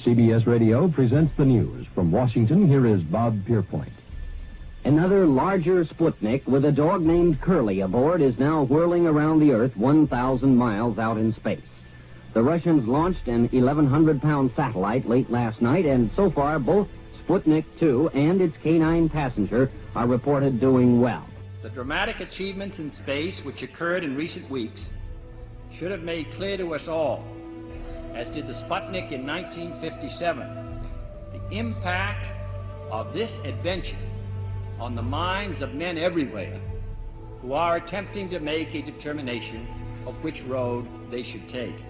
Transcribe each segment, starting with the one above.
CBS Radio presents the news. From Washington, here is Bob Pierpoint. Another larger Sputnik with a dog named Curly aboard is now whirling around the Earth 1,000 miles out in space. The Russians launched an 1,100-pound satellite late last night, and so far both Sputnik 2 and its canine passenger are reported doing well. The dramatic achievements in space which occurred in recent weeks should have made clear to us all, as did the Sputnik in 1957, the impact of this adventure on the minds of men everywhere who are attempting to make a determination of which road they should take.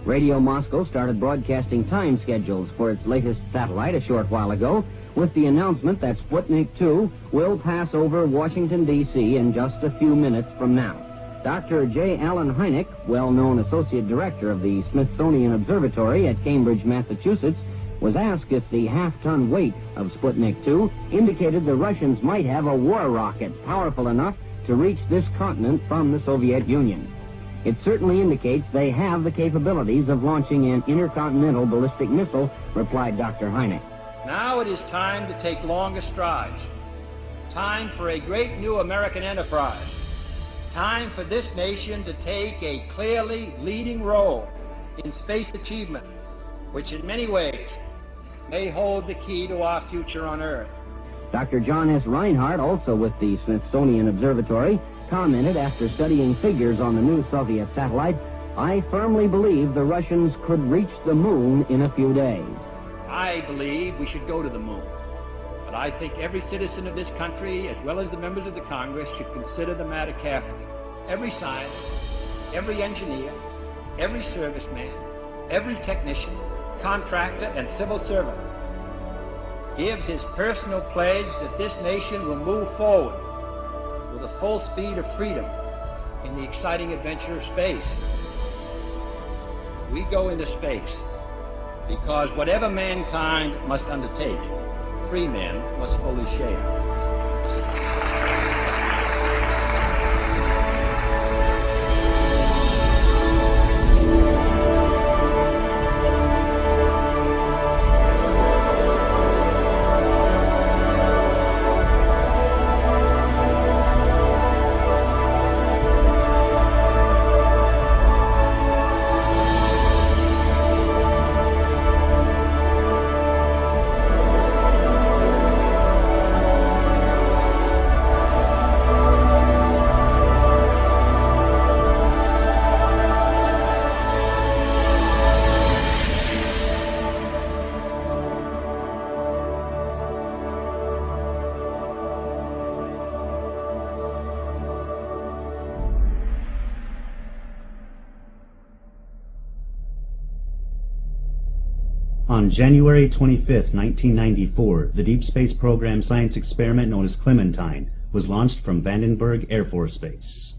Radio Moscow started broadcasting time schedules for its latest satellite a short while ago, with the announcement that Sputnik 2 will pass over Washington, D.C. in just a few minutes from now. Dr. J. Allen Hynek, well-known associate director of the Smithsonian Observatory at Cambridge, Massachusetts, was asked if the half-ton weight of Sputnik 2 indicated the Russians might have a war rocket powerful enough to reach this continent from the Soviet Union. It certainly indicates they have the capabilities of launching an intercontinental ballistic missile, replied Dr. Hynek. Now it is time to take longer strides. Time for a great new American enterprise. Time for this nation to take a clearly leading role in space achievement, which in many ways may hold the key to our future on Earth. Dr. John S. Reinhardt, also with the Smithsonian Observatory, commented after studying figures on the new Soviet satellite, "I firmly believe the Russians could reach the moon in a few days." I believe we should go to the moon, but I think every citizen of this country, as well as the members of the Congress, should consider the matter carefully. Every scientist, every engineer, every serviceman, every technician, contractor, and civil servant gives his personal pledge that this nation will move forward with the full speed of freedom in the exciting adventure of space. We go into space because whatever mankind must undertake, free men must fully share. On January 25, 1994, the Deep Space Program science experiment known as Clementine was launched from Vandenberg Air Force Base.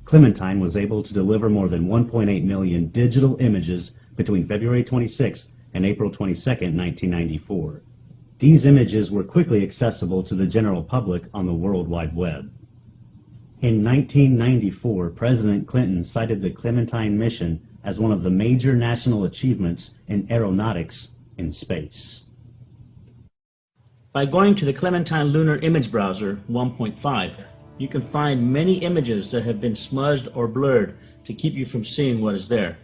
Clementine was able to deliver more than 1.8 million digital images between February 26 and April 22, 1994. These images were quickly accessible to the general public on the World Wide Web. In 1994, President Clinton cited the Clementine mission as one of the major national achievements in aeronautics in space. By going to the Clementine Lunar Image Browser 1.5, you can find many images that have been smudged or blurred to keep you from seeing what is there.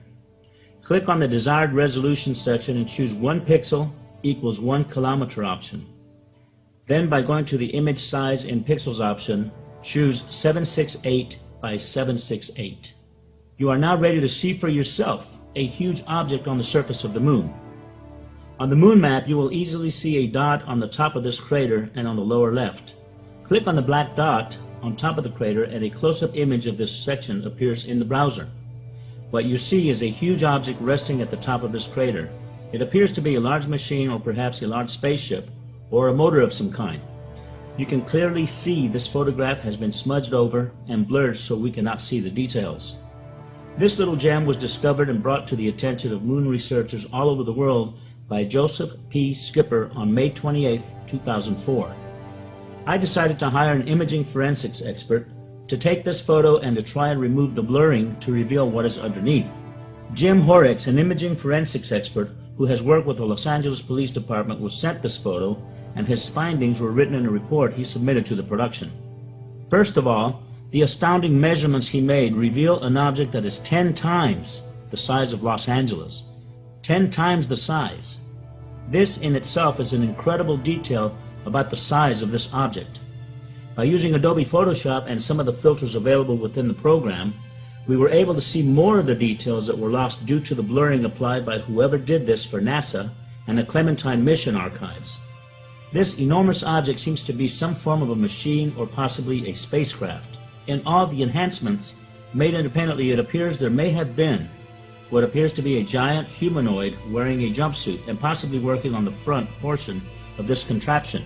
Click on the desired resolution section and choose 1 pixel equals 1 kilometer option. Then by going to the image size in pixels option, choose 768 by 768. You are now ready to see for yourself a huge object on the surface of the moon. On the moon map, you will easily see a dot on the top of this crater and on the lower left. Click on the black dot on top of the crater and a close-up image of this section appears in the browser. What you see is a huge object resting at the top of this crater. It appears to be a large machine or perhaps a large spaceship or a motor of some kind. You can clearly see this photograph has been smudged over and blurred so we cannot see the details. This little gem was discovered and brought to the attention of moon researchers all over the world by Joseph P. Skipper on May 28, 2004. I decided to hire an imaging forensics expert to take this photo and to try and remove the blurring to reveal what is underneath. Jim Horrocks, an imaging forensics expert who has worked with the Los Angeles Police Department, was sent this photo, and his findings were written in a report he submitted to the production. First of all, the astounding measurements he made reveal an object that is 10 times the size of Los Angeles. 10 times the size. This in itself is an incredible detail about the size of this object. By using Adobe Photoshop and some of the filters available within the program, we were able to see more of the details that were lost due to the blurring applied by whoever did this for NASA and the Clementine mission archives. This enormous object seems to be some form of a machine or possibly a spacecraft. In all the enhancements made independently, it appears there may have been what appears to be a giant humanoid wearing a jumpsuit and possibly working on the front portion of this contraption.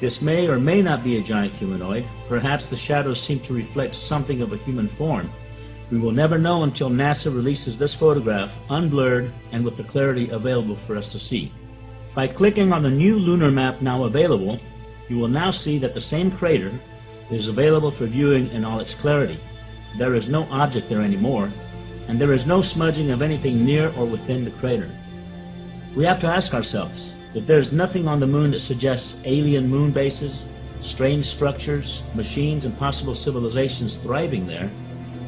This may or may not be a giant humanoid. Perhaps the shadows seem to reflect something of a human form. We will never know until NASA releases this photograph unblurred and with the clarity available for us to see. By clicking on the new lunar map now available, you will now see that the same crater is available for viewing in all its clarity. There is no object there anymore, and there is no smudging of anything near or within the crater. We have to ask ourselves, if there is nothing on the moon that suggests alien moon bases, strange structures, machines, and possible civilizations thriving there,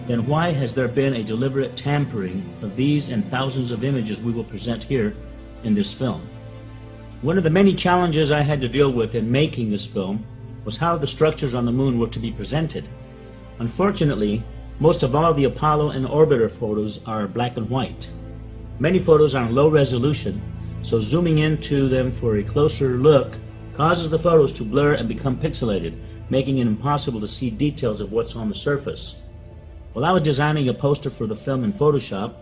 then why has there been a deliberate tampering of these and thousands of images we will present here in this film? One of the many challenges I had to deal with in making this film was how the structures on the moon were to be presented. Unfortunately, most of all the Apollo and orbiter photos are black and white. Many photos are in low resolution, so zooming into them for a closer look causes the photos to blur and become pixelated, making it impossible to see details of what's on the surface. While I was designing a poster for the film in Photoshop,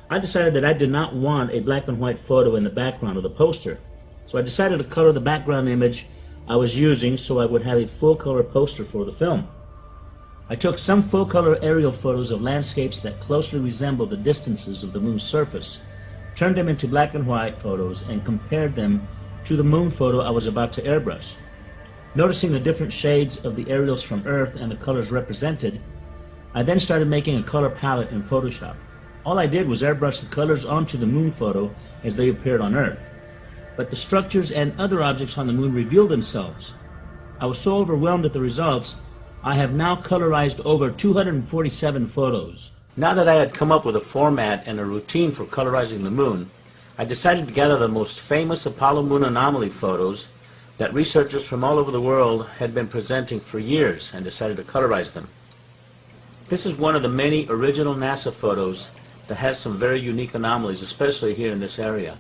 I decided that I did not want a black and white photo in the background of the poster. So I decided to color the background image I was using so I would have a full color poster for the film. I took some full color aerial photos of landscapes that closely resemble the distances of the moon's surface, turned them into black and white photos, and compared them to the moon photo I was about to airbrush. Noticing the different shades of the aerials from Earth and the colors represented, I then started making a color palette in Photoshop. All I did was airbrush the colors onto the moon photo as they appeared on Earth. But the structures and other objects on the moon revealed themselves. I was so overwhelmed at the results, I have now colorized over 247 photos. Now that I had come up with a format and a routine for colorizing the moon, I decided to gather the most famous Apollo moon anomaly photos that researchers from all over the world had been presenting for years and decided to colorize them. This is one of the many original NASA photos that has some very unique anomalies, especially here in this area.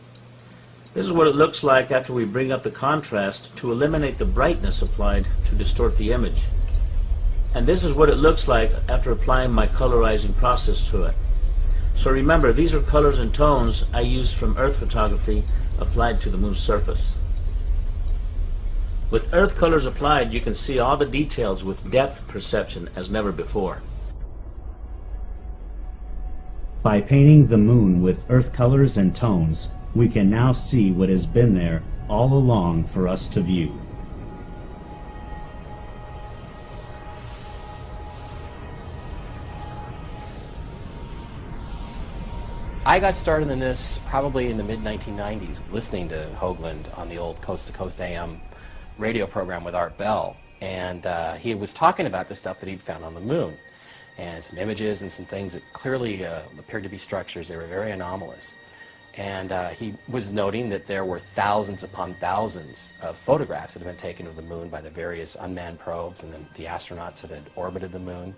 This is what it looks like after we bring up the contrast to eliminate the brightness applied to distort the image. And this is what it looks like after applying my colorizing process to it. So remember, these are colors and tones I used from Earth photography applied to the moon's surface. With Earth colors applied, you can see all the details with depth perception as never before. By painting the moon with Earth colors and tones, we can now see what has been there all along for us to view. I got started in this probably in the mid-1990s, listening to Hoagland on the old Coast to Coast AM radio program with Art Bell. And he was talking about the stuff that he'd found on the moon, and some images and some things that clearly appeared to be structures. They were very anomalous. And he was noting that there were thousands upon thousands of photographs that had been taken of the moon by the various unmanned probes and the astronauts that had orbited the moon.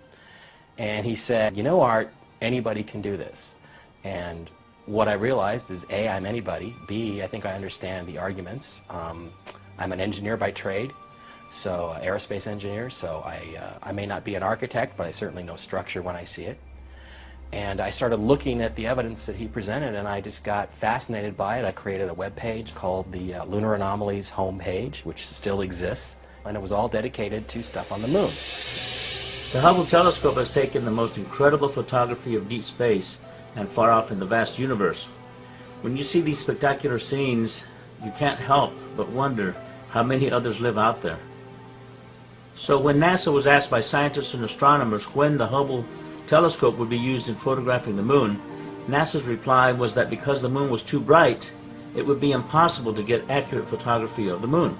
And he said, you know, Art, anybody can do this. And what I realized is, A, I'm anybody. B, I think I understand the arguments. I'm an engineer by trade, so aerospace engineer, so I may not be an architect, but I certainly know structure when I see it. And I started looking at the evidence that he presented, and I just got fascinated by it. I created a web page called the Lunar Anomalies homepage, which still exists, and it was all dedicated to stuff on the moon. The Hubble telescope has taken the most incredible photography of deep space and far off in the vast universe. When you see these spectacular scenes, you can't help but wonder how many others live out there. So when NASA was asked by scientists and astronomers when the Hubble telescope would be used in photographing the moon, NASA's reply was that because the moon was too bright, it would be impossible to get accurate photography of the moon.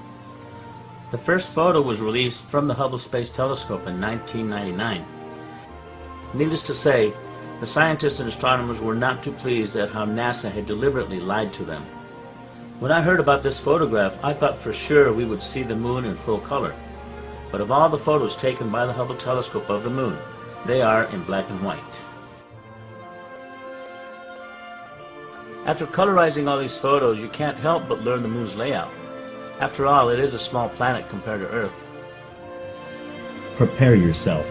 The first photo was released from the Hubble Space Telescope in 1999. Needless to say, the scientists and astronomers were not too pleased at how NASA had deliberately lied to them. When I heard about this photograph, I thought for sure we would see the moon in full color. But of all the photos taken by the Hubble telescope of the moon, they are in black and white. After colorizing all these photos, you can't help but learn the moon's layout. After all, it is a small planet compared to Earth. Prepare yourself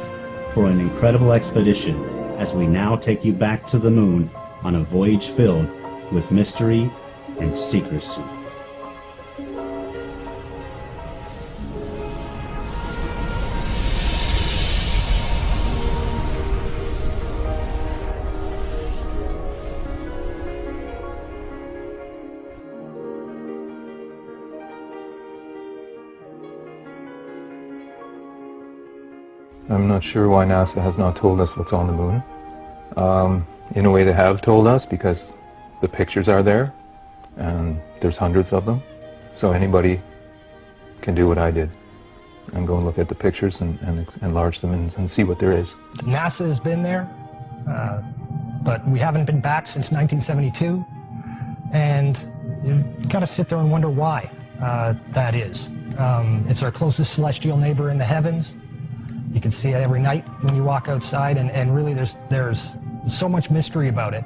for an incredible expedition as we now take you back to the moon on a voyage filled with mystery and secrecy. I'm not sure why NASA has not told us what's on the moon. In a way they have told us, because the pictures are there and there's hundreds of them, so anybody can do what I did and go and look at the pictures and enlarge them and see what there is. NASA has been there, but we haven't been back since 1972, and you gotta sit there and wonder why that is. It's our closest celestial neighbor in the heavens. You can see it every night when you walk outside, and really there's so much mystery about it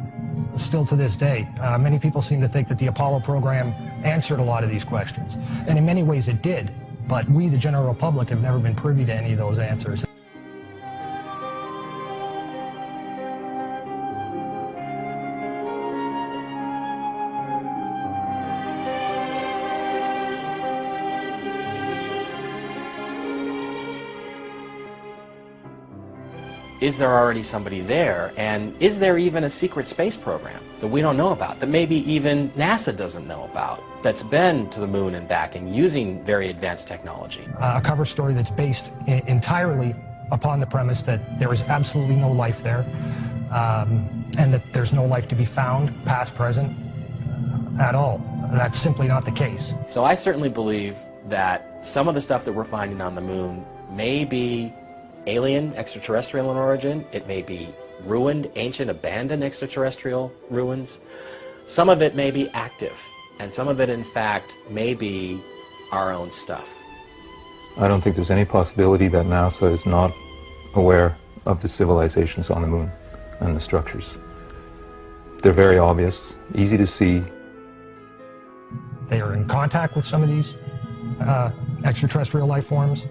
still to this day. Many people seem to think that the Apollo program answered a lot of these questions, and in many ways it did, but we, the general public, have never been privy to any of those answers. Is there already somebody there? And is there even a secret space program that we don't know about, that maybe even NASA doesn't know about, that's been to the moon and back and using very advanced technology? A cover story that's based entirely upon the premise that there is absolutely no life there, and that there's no life to be found, past, present, at all. That's simply not the case. So I certainly believe that some of the stuff that we're finding on the moon may be alien, extraterrestrial in origin. It may be ruined, ancient, abandoned extraterrestrial ruins. Some of it may be active, and some of it, in fact, may be our own stuff. I don't think there's any possibility that NASA is not aware of the civilizations on the moon and the structures. They're very obvious, easy to see. They are in contact with some of these extraterrestrial life forms,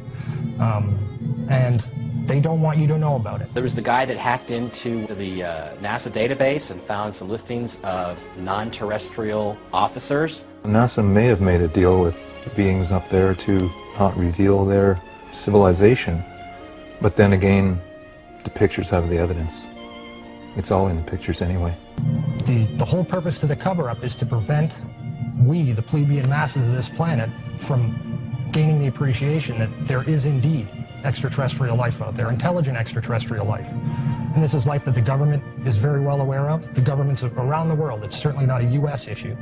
and they don't want you to know about it. There was the guy that hacked into the NASA database and found some listings of non-terrestrial officers. NASA may have made a deal with beings up there to not reveal their civilization, but then again, the pictures have the evidence. It's all in the pictures anyway. The whole purpose to the cover-up is to prevent we, the plebeian masses of this planet, from gaining the appreciation that there is indeed extraterrestrial life out there, intelligent extraterrestrial life. And this is life that the government is very well aware of. The governments around the world, it's certainly not a U.S. issue.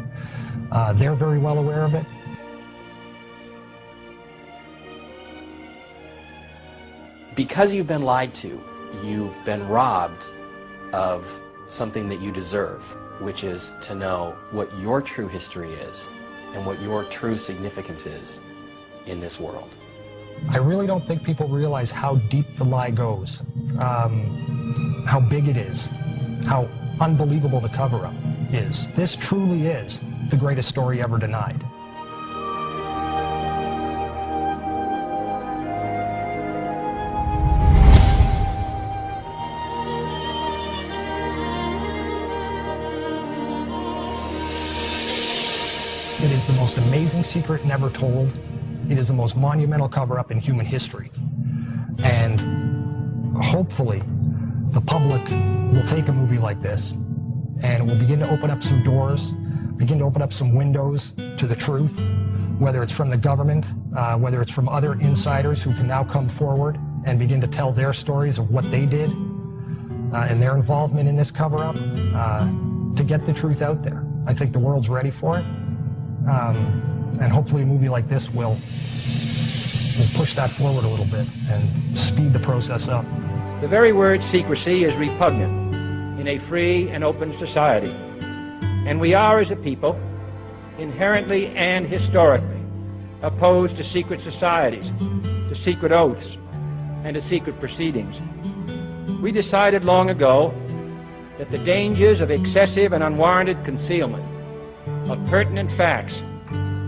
They're very well aware of it. Because you've been lied to, you've been robbed of something that you deserve, which is to know what your true history is and what your true significance is in this world. I really don't think people realize how deep the lie goes, how big it is, how unbelievable the cover-up is. This truly is the greatest story ever denied. It is the most amazing secret never told. It is the most monumental cover-up in human history. And hopefully, the public will take a movie like this and will begin to open up some doors, begin to open up some windows to the truth, whether it's from the government, whether it's from other insiders who can now come forward and begin to tell their stories of what they did and their involvement in this cover-up to get the truth out there. I think the world's ready for it. And hopefully a movie like this will push that forward a little bit and speed the process up. The very word secrecy is repugnant in a free and open society. And we are, as a people, inherently and historically opposed to secret societies, to secret oaths, and to secret proceedings. We decided long ago that the dangers of excessive and unwarranted concealment of pertinent facts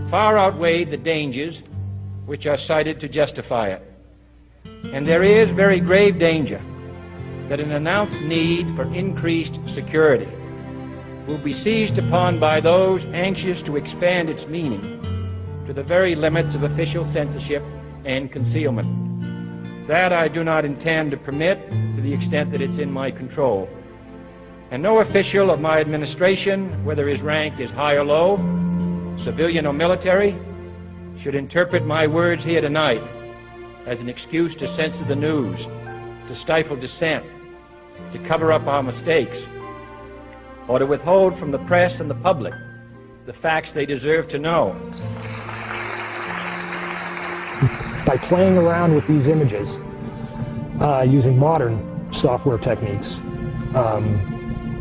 far outweighed the dangers which are cited to justify it. And there is very grave danger that an announced need for increased security will be seized upon by those anxious to expand its meaning to the very limits of official censorship and concealment. That I do not intend to permit to the extent that it's in my control. And no official of my administration, whether his rank is high or low, civilian or military, should interpret my words here tonight as an excuse to censor the news, to stifle dissent, to cover up our mistakes, or to withhold from the press and the public the facts they deserve to know. By playing around with these images, using modern software techniques,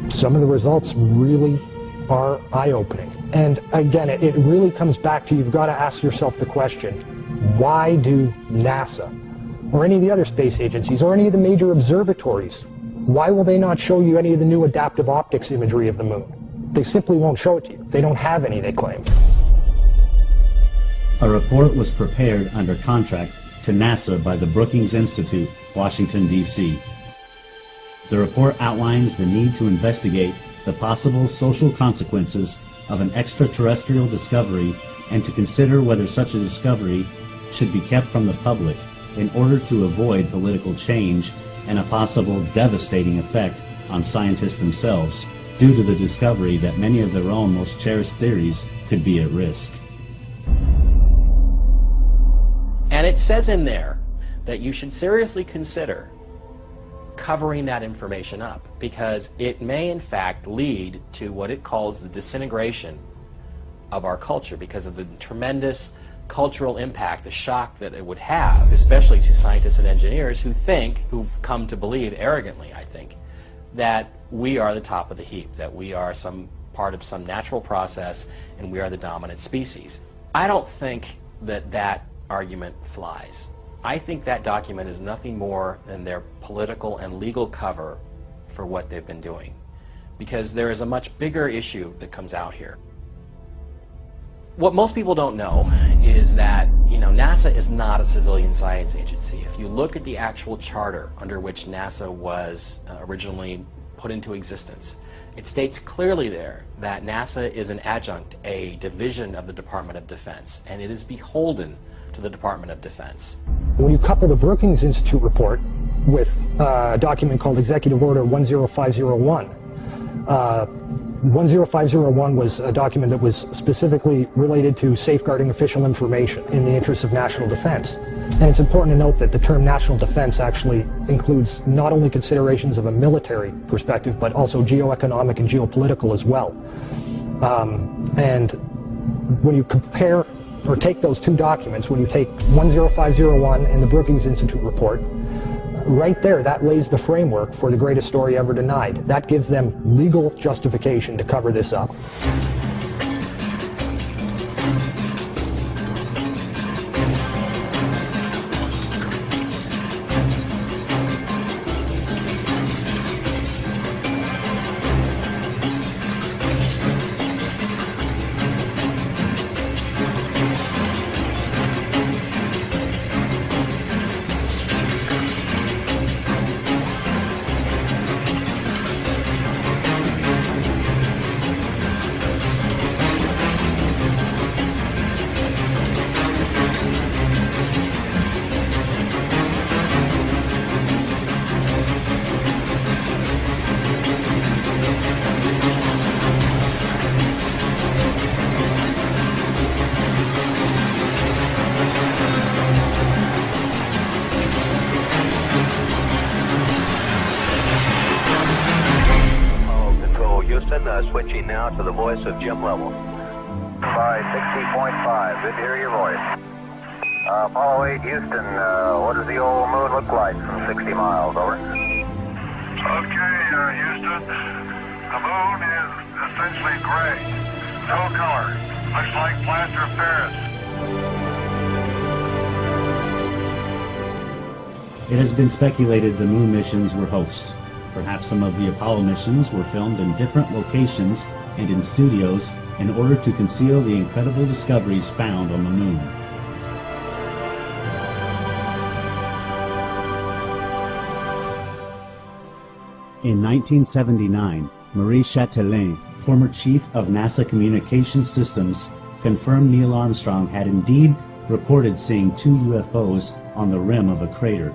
some of the results really are eye-opening. And again, it really comes back to, you've got to ask yourself the question, why do NASA, or any of the other space agencies, or any of the major observatories, why will they not show you any of the new adaptive optics imagery of the moon? They simply won't show it to you. They don't have any, they claim. A report was prepared under contract to NASA by the Brookings Institute, Washington, D.C. The report outlines the need to investigate the possible social consequences of an extraterrestrial discovery and to consider whether such a discovery should be kept from the public in order to avoid political change and a possible devastating effect on scientists themselves due to the discovery that many of their own most cherished theories could be at risk. And it says in there that you should seriously consider covering that information up, because it may in fact lead to what it calls the disintegration of our culture because of the tremendous cultural impact, the shock that it would have, especially to scientists and engineers who've come to believe arrogantly, I think, that we are the top of the heap, that we are some part of some natural process and we are the dominant species. I don't think that that argument flies. I think that document is nothing more than their political and legal cover for what they've been doing, because there is a much bigger issue that comes out here. What most people don't know is that, NASA is not a civilian science agency. If you look at the actual charter under which NASA was originally put into existence, it states clearly there that NASA is an adjunct, a division of the Department of Defense, and it is beholden to the Department of Defense. When you couple the Brookings Institute report with a document called Executive Order 10501, 10501 was a document that was specifically related to safeguarding official information in the interests of national defense. And it's important to note that the term national defense actually includes not only considerations of a military perspective, but also geoeconomic and geopolitical as well. And when you compare or take those two documents, when you take 10501 and the Brookings Institute report, right there, that lays the framework for the greatest story ever denied. That gives them legal justification to cover this up. Switching now to the voice of Jim Lovell. by 60.5. Good to hear your voice. Apollo 8, Houston, what does the old moon look like from 60 miles? Over. Okay, Houston. The moon is essentially gray. No color. Looks like plaster of Paris. It has been speculated the moon missions were hoaxed. Perhaps some of the Apollo missions were filmed in different locations and in studios in order to conceal the incredible discoveries found on the moon. In 1979, Marie Chatelain, former chief of NASA Communications Systems, confirmed Neil Armstrong had indeed reported seeing 2 UFOs on the rim of a crater.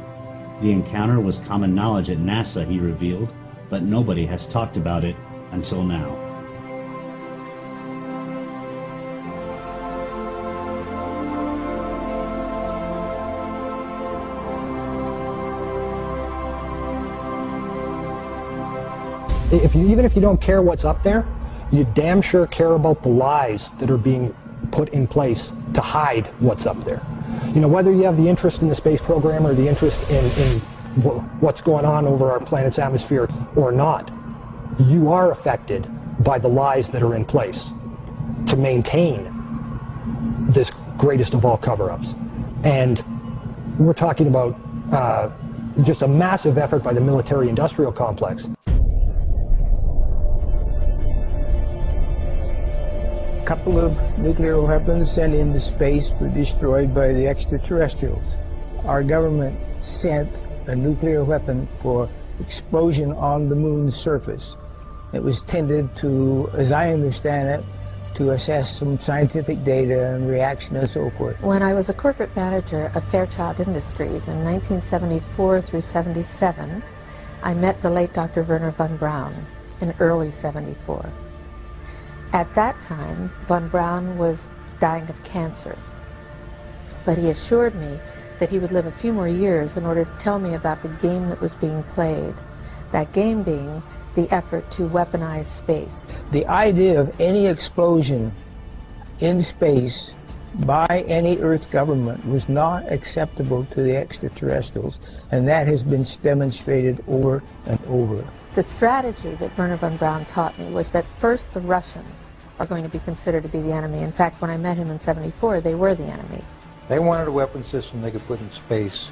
The encounter was common knowledge at NASA, he revealed, but nobody has talked about it until now. Even if you don't care what's up there, you damn sure care about the lies that are being put in place to hide what's up there. You know, whether you have the interest in the space program or the interest in what's going on over our planet's atmosphere or not, you are affected by the lies that are in place to maintain this greatest of all cover-ups. And we're talking about just a massive effort by the military-industrial complex. A couple of nuclear weapons sent into space were destroyed by the extraterrestrials. Our government sent a nuclear weapon for explosion on the moon's surface. It was tended to, as I understand it, to assess some scientific data and reaction and so forth. When I was a corporate manager of Fairchild Industries in 1974 through 77, I met the late Dr. Werner von Braun in early 74. At that time, von Braun was dying of cancer, but he assured me that he would live a few more years in order to tell me about the game that was being played, that game being the effort to weaponize space. The idea of any explosion in space by any Earth government was not acceptable to the extraterrestrials, and that has been demonstrated over and over. The strategy that Werner von Braun taught me was that first the Russians are going to be considered to be the enemy. In fact, when I met him in 74, they were the enemy. They wanted a weapon system they could put in space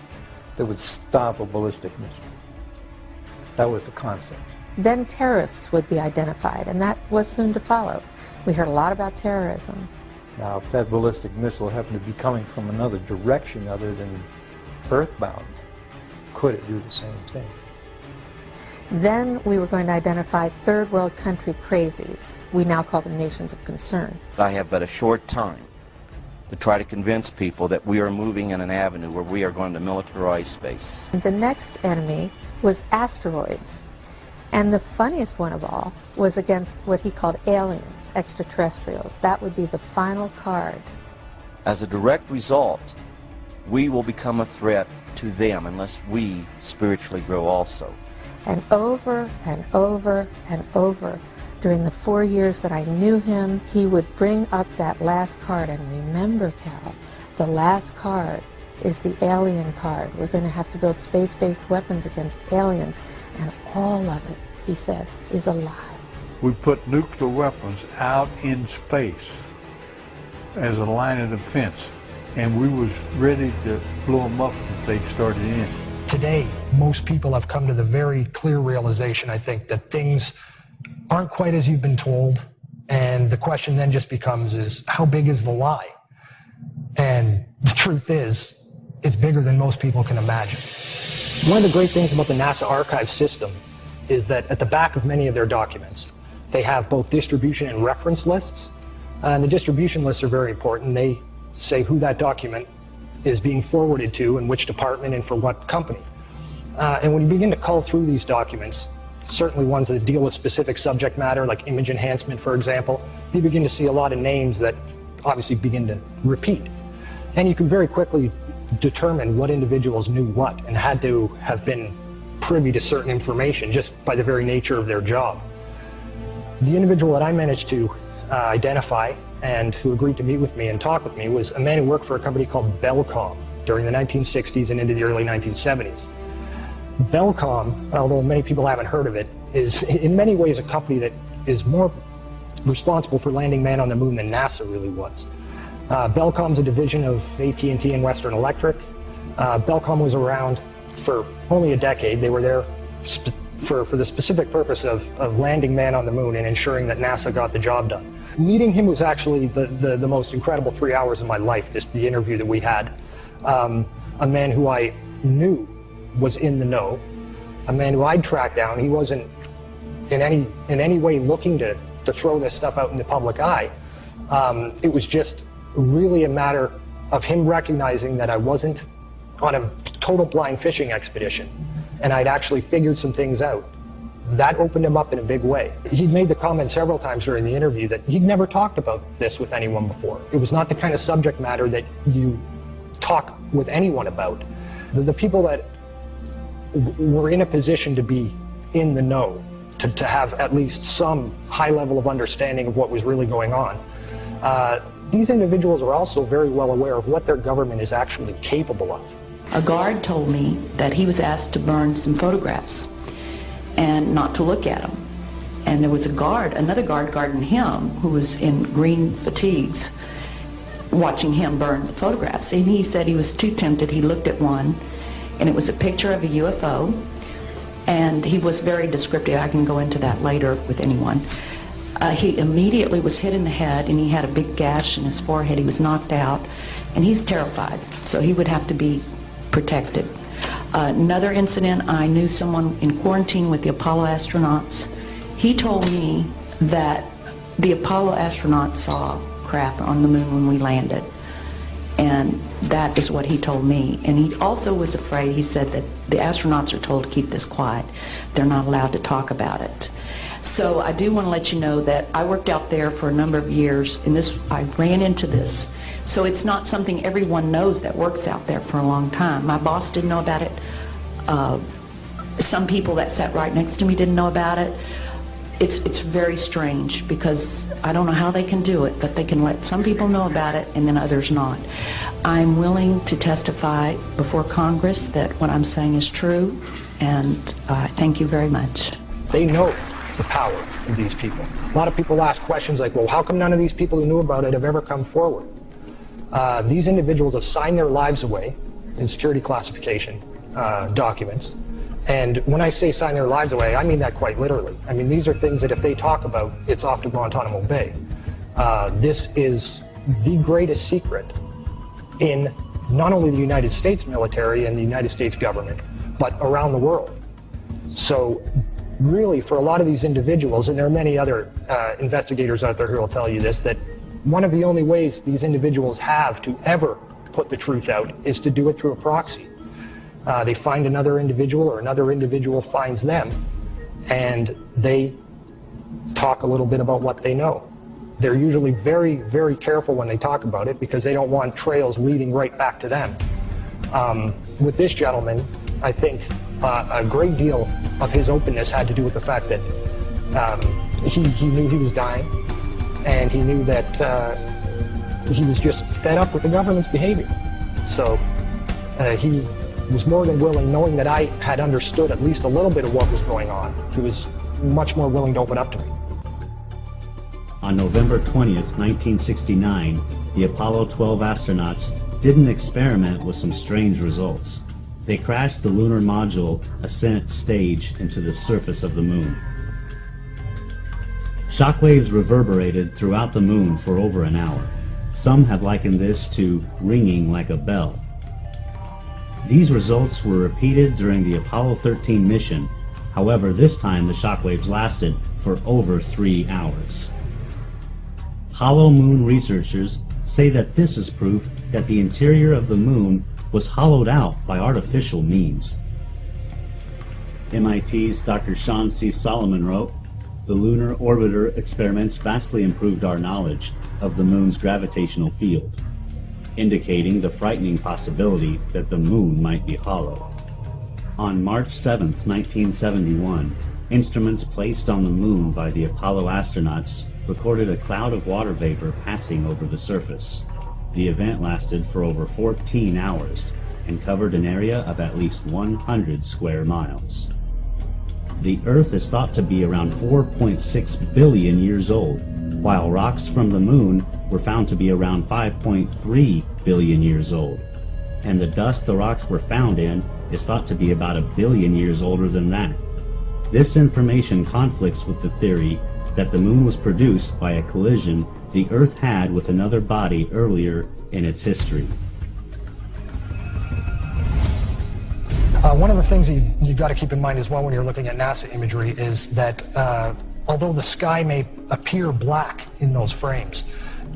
that would stop a ballistic missile. That was the concept. Then terrorists would be identified, and that was soon to follow. We heard a lot about terrorism. Now, if that ballistic missile happened to be coming from another direction other than earthbound, could it do the same thing? Then we were going to identify third world country crazies. We now call them nations of concern. I have but a short time to try to convince people that we are moving in an avenue where we are going to militarize space. The next enemy was asteroids. And the funniest one of all was against what he called aliens, extraterrestrials. That would be the final card. As a direct result, we will become a threat to them unless we spiritually grow also. And over and over and over, during the 4 years that I knew him, he would bring up that last card. And remember, Carol, the last card is the alien card. We're going to have to build space-based weapons against aliens. And all of it, he said, is a lie. We put nuclear weapons out in space as a line of defense, and we was ready to blow them up if they started in. Today, most people have come to the very clear realization, I think, that things aren't quite as you've been told, and the question then just becomes how big is the lie? And the truth is, it's bigger than most people can imagine. One of the great things about the NASA archive system is that at the back of many of their documents, they have both distribution and reference lists. And the distribution lists are very important. They say who that document is being forwarded to and which department and for what company. And when you begin to cull through these documents, certainly ones that deal with specific subject matter, like image enhancement, for example, you begin to see a lot of names that obviously begin to repeat. And you can very quickly determine what individuals knew what and had to have been privy to certain information just by the very nature of their job. The individual that I managed to identify and who agreed to meet with me and talk with me was a man who worked for a company called Belcom during the 1960s and into the early 1970s. Belcom, although many people haven't heard of it, is in many ways a company that is more responsible for landing man on the moon than NASA really was. Belcom's a division of AT&T and Western Electric. Belcom was around for only a decade. They were there for the specific purpose of landing man on the moon and ensuring that NASA got the job done. Meeting him was actually the most incredible 3 hours of my life, the interview that we had. A man who I knew was in the know, a man who I'd tracked down. He wasn't in any way looking to throw this stuff out in the public eye. It was just really a matter of him recognizing that I wasn't on a total blind fishing expedition, and I'd actually figured some things out. That opened him up in a big way. He'd made the comment several times during the interview that he'd never talked about this with anyone before. It was not the kind of subject matter that you talk with anyone about. The people that were in a position to be in the know, to have at least some high level of understanding of what was really going on, these individuals are also very well aware of what their government is actually capable of. A guard told me that he was asked to burn some photographs and not to look at them. And there was another guard guarding him who was in green fatigues watching him burn the photographs. And he said he was too tempted. He looked at one and it was a picture of a UFO, and he was very descriptive. I can go into that later with anyone. He immediately was hit in the head and he had a big gash in his forehead. He was knocked out and he's terrified, so he would have to be protected. Another incident, I knew someone in quarantine with the Apollo astronauts. He told me that the Apollo astronauts saw craft on the moon when we landed, and that is what he told me. And he also was afraid. He said that the astronauts are told to keep this quiet. They're not allowed to talk about it. So I do want to let you know that I worked out there for a number of years, and I ran into this. So it's not something everyone knows that works out there for a long time. My boss didn't know about it. Some people that sat right next to me didn't know about it. It's very strange because I don't know how they can do it, but they can let some people know about it and then others not. I'm willing to testify before Congress that what I'm saying is true, and thank you very much. They know the power of these people. A lot of people ask questions like, well, how come none of these people who knew about it have ever come forward? These individuals have signed their lives away in security classification documents. And when I say sign their lives away, I mean that quite literally. I mean, these are things that if they talk about, it's off to Guantanamo Bay. This is the greatest secret in not only the United States military and the United States government, but around the world. So really, for a lot of these individuals, and there are many other investigators out there who will tell you this, that one of the only ways these individuals have to ever put the truth out is to do it through a proxy. They find another individual, or another individual finds them, and they talk a little bit about what they know. They're usually very, very careful when they talk about it because they don't want trails leading right back to them. With this gentleman, I think a great deal of his openness had to do with the fact that he knew he was dying, and he knew that he was just fed up with the government's behavior. So he was more than willing, knowing that I had understood at least a little bit of what was going on, he was much more willing to open up to me. On November 20th, 1969, the Apollo 12 astronauts did an experiment with some strange results. They crashed the lunar module ascent stage into the surface of the moon. Shockwaves reverberated throughout the moon for over an hour. Some have likened this to ringing like a bell. These results were repeated during the Apollo 13 mission. However, this time the shockwaves lasted for over 3 hours. Hollow moon researchers say that this is proof that the interior of the moon was hollowed out by artificial means. MIT's Dr. Sean C. Solomon wrote, "The lunar orbiter experiments vastly improved our knowledge of the moon's gravitational field, indicating the frightening possibility that the moon might be hollow." On March 7, 1971, instruments placed on the moon by the Apollo astronauts recorded a cloud of water vapor passing over the surface. The event lasted for over 14 hours and covered an area of at least 100 square miles. The Earth is thought to be around 4.6 billion years old, while rocks from the Moon were found to be around 5.3 billion years old. And the dust the rocks were found in is thought to be about 1 billion years older than that. This information conflicts with the theory that the Moon was produced by a collision the Earth had with another body earlier in its history. One of the things you've got to keep in mind as well when you're looking at NASA imagery is that although the sky may appear black in those frames,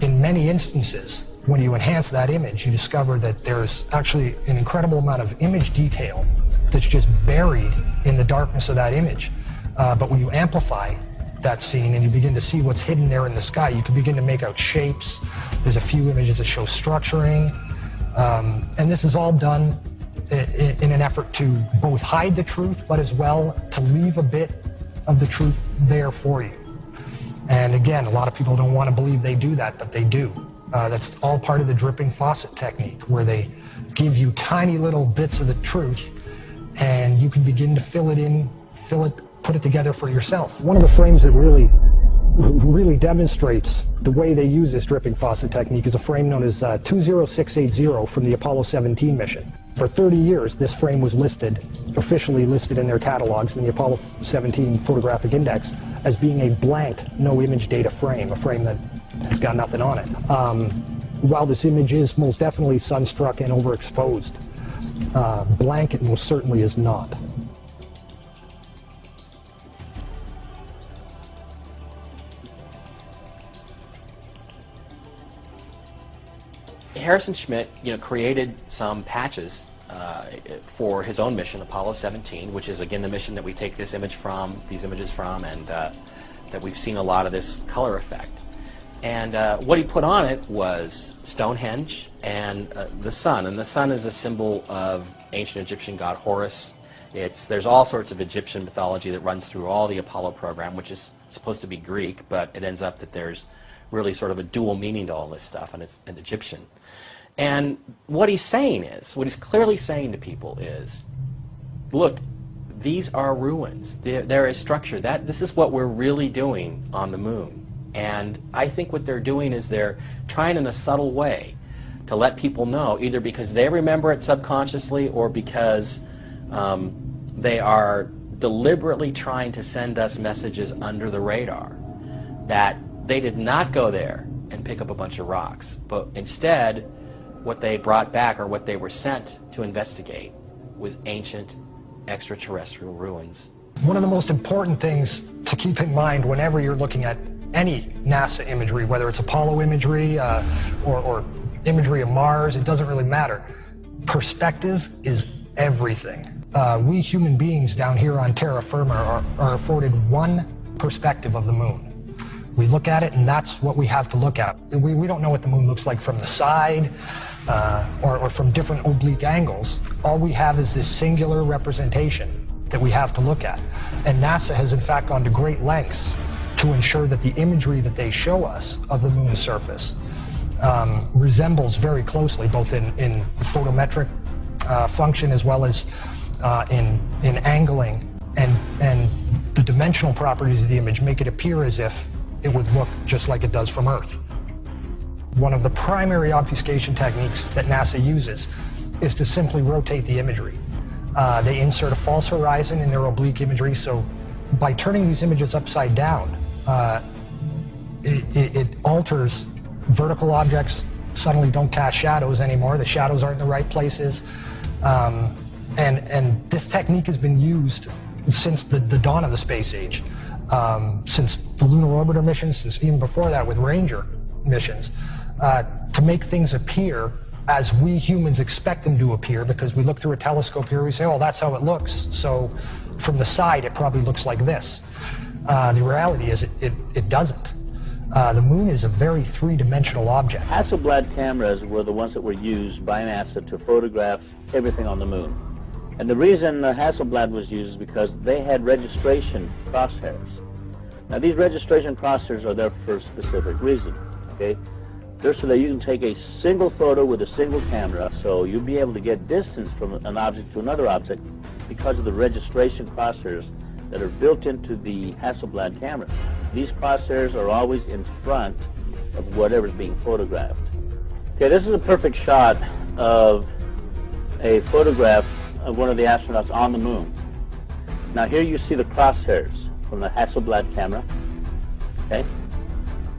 in many instances, when you enhance that image, you discover that there's actually an incredible amount of image detail that's just buried in the darkness of that image. But when you amplify that scene and you begin to see what's hidden there in the sky, you can begin to make out shapes. There's a few images that show structuring. And this is all done in an effort to both hide the truth, but as well to leave a bit of the truth there for you. And again, a lot of people don't want to believe they do that, but they do. That's all part of the dripping faucet technique, where they give you tiny little bits of the truth, and you can begin to fill it, put it together for yourself. One of the frames that really demonstrates the way they use this dripping faucet technique is a frame known as 20680 from the Apollo 17 mission. For 30 years, this frame was officially listed in their catalogs in the Apollo 17 Photographic Index as being a blank, no image data frame, a frame that has got nothing on it. While this image is most definitely sunstruck and overexposed, blank it most certainly is not. Harrison Schmitt, created some patches for his own mission, Apollo 17, which is again the mission that we take these images from, and that we've seen a lot of this color effect. And what he put on it was Stonehenge and the sun. And the sun is a symbol of ancient Egyptian god Horus. There's all sorts of Egyptian mythology that runs through all the Apollo program, which is supposed to be Greek, but it ends up that there's really sort of a dual meaning to all this stuff, and it's an Egyptian. And what he's clearly saying to people is, look, these are ruins. There is structure. This is what we're really doing on the moon. And I think what they're doing is they're trying in a subtle way to let people know, either because they remember it subconsciously or because they are deliberately trying to send us messages under the radar that they did not go there and pick up a bunch of rocks, but instead what they brought back, or what they were sent to investigate, was ancient extraterrestrial ruins. One of the most important things to keep in mind whenever you're looking at any NASA imagery, whether it's Apollo imagery or imagery of Mars, it doesn't really matter. Perspective is everything. We human beings down here on terra firma are afforded one perspective of the moon. We look at it, and that's what we have to look at. We don't know what the moon looks like from the side or from different oblique angles. All we have is this singular representation that we have to look at. And NASA has in fact gone to great lengths to ensure that the imagery that they show us of the moon's surface resembles very closely, both in photometric function as well as in angling, and the dimensional properties of the image make it appear as if it would look just like it does from Earth. One of the primary obfuscation techniques that NASA uses is to simply rotate the imagery. They insert a false horizon in their oblique imagery, so by turning these images upside down, it alters vertical objects, suddenly don't cast shadows anymore. The shadows aren't in the right places. And this technique has been used since the dawn of the space age. Since the lunar orbiter missions, since even before that with Ranger missions, to make things appear as we humans expect them to appear, because we look through a telescope here, we say, oh, that's how it looks, so from the side it probably looks like this. The reality is it doesn't. The moon is a very three-dimensional object. Hasselblad cameras were the ones that were used by NASA to photograph everything on the moon. And the reason Hasselblad was used is because they had registration crosshairs. Now these registration crosshairs are there for a specific reason, okay? They're so that you can take a single photo with a single camera, so you'll be able to get distance from an object to another object because of the registration crosshairs that are built into the Hasselblad cameras. These crosshairs are always in front of whatever's being photographed. Okay, this is a perfect shot of a photograph of one of the astronauts on the moon. Now here you see the crosshairs from the Hasselblad camera, okay?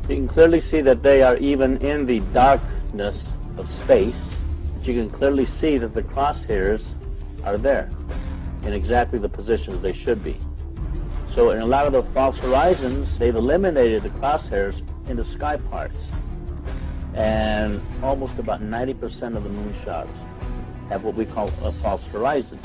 You can clearly see that they are even in the darkness of space, but you can clearly see that the crosshairs are there in exactly the positions they should be. So in a lot of the false horizons, they've eliminated the crosshairs into sky parts. And almost about 90% of the moon shots have what we call a false horizon.